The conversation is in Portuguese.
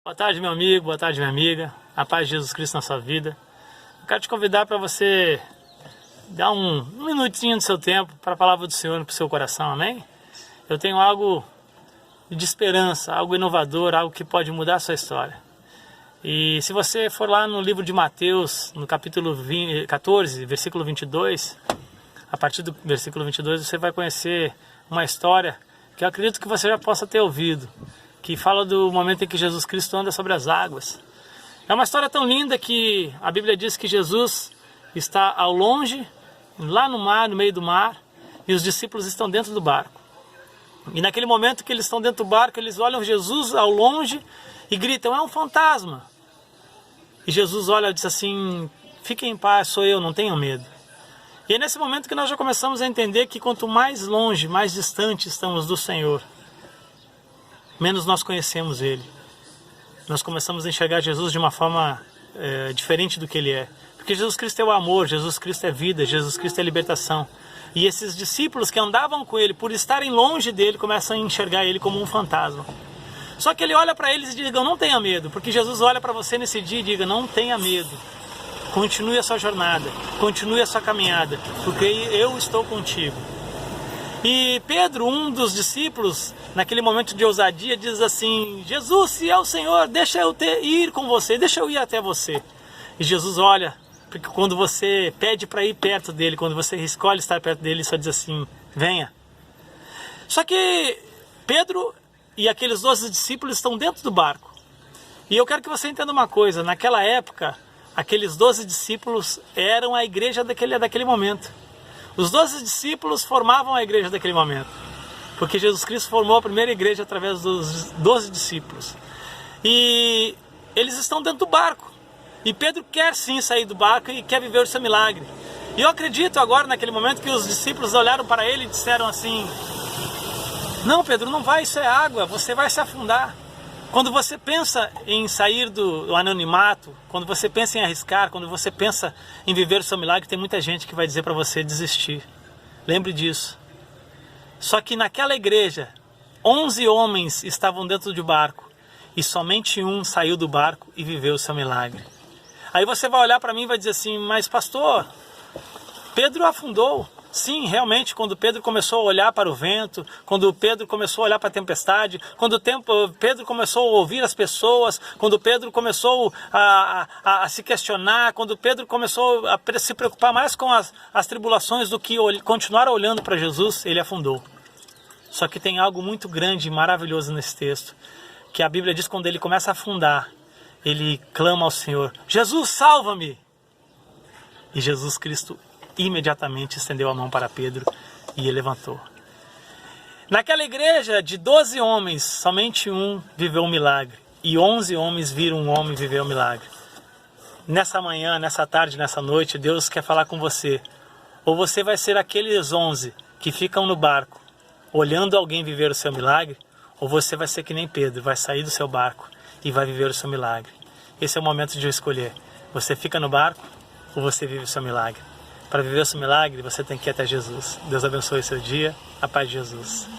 Boa tarde, meu amigo, boa tarde, minha amiga. A paz de Jesus Cristo na sua vida. Eu quero te convidar para você dar um minutinho do seu tempo para a palavra do Senhor para o seu coração, amém? Eu tenho algo de esperança, algo inovador, algo que pode mudar a sua história. E se você for lá no livro de Mateus, no capítulo 14, versículo 22, a partir do versículo 22 você vai conhecer uma história que eu acredito que você já possa ter ouvido, que fala do momento em que Jesus Cristo anda sobre as águas. É uma história tão linda que a Bíblia diz que Jesus está ao longe, lá no mar, no meio do mar, e os discípulos estão dentro do barco. E naquele momento que eles estão dentro do barco, eles olham Jesus ao longe e gritam: é um fantasma. E Jesus olha e diz assim: fiquem em paz, sou eu, não tenham medo. E é nesse momento que nós já começamos a entender que quanto mais longe, mais distante estamos do Senhor, menos nós conhecemos Ele. Nós começamos a enxergar Jesus de uma forma diferente do que Ele é. Porque Jesus Cristo é o amor, Jesus Cristo é vida, Jesus Cristo é libertação. E esses discípulos que andavam com Ele, por estarem longe dEle, começam a enxergar Ele como um fantasma. Só que Ele olha para eles e diz: não tenha medo. Porque Jesus olha para você nesse dia e diga: não tenha medo. Continue a sua jornada, continue a sua caminhada, porque eu estou contigo. E Pedro, um dos discípulos, naquele momento de ousadia, diz assim: Jesus, se é o Senhor, deixa eu ir com você, deixa eu ir até você. E Jesus olha, porque quando você pede para ir perto dele, quando você escolhe estar perto dele, ele só diz assim: venha. Só que Pedro e aqueles 12 discípulos estão dentro do barco. E eu quero que você entenda uma coisa: naquela época, aqueles 12 discípulos eram a igreja daquele momento. Os 12 discípulos formavam a igreja daquele momento, porque Jesus Cristo formou a primeira igreja através dos 12 discípulos. E eles estão dentro do barco. E Pedro quer sim sair do barco e quer viver o seu milagre. E eu acredito agora, naquele momento, que os discípulos olharam para ele e disseram assim: não, Pedro, não vai, isso é água, você vai se afundar. Quando você pensa em sair do anonimato, quando você pensa em arriscar, quando você pensa em viver o seu milagre, tem muita gente que vai dizer para você desistir. Lembre disso. Só que naquela igreja, 11 homens estavam dentro do barco e somente um saiu do barco e viveu o seu milagre. Aí você vai olhar para mim e vai dizer assim: mas pastor, Pedro afundou. Sim, realmente, quando Pedro começou a olhar para o vento, quando Pedro começou a olhar para a tempestade, quando Pedro começou a ouvir as pessoas, quando Pedro começou a se questionar, quando Pedro começou a se preocupar mais com as tribulações do que continuar olhando para Jesus, ele afundou. Só que tem algo muito grande e maravilhoso nesse texto, que a Bíblia diz que quando ele começa a afundar, ele clama ao Senhor: Jesus, salva-me! E Jesus Cristo imediatamente estendeu a mão para Pedro e ele levantou. Naquela igreja de 12 homens, somente um viveu um milagre. E 11 homens viram um homem viver um milagre. Nessa manhã, nessa tarde, nessa noite, Deus quer falar com você. Ou você vai ser aqueles 11 que ficam no barco, olhando alguém viver o seu milagre, ou você vai ser que nem Pedro, vai sair do seu barco e vai viver o seu milagre. Esse é o momento de eu escolher. Você fica no barco ou você vive o seu milagre? Para viver o seu milagre, você tem que ir até Jesus. Deus abençoe o seu dia. A paz de Jesus.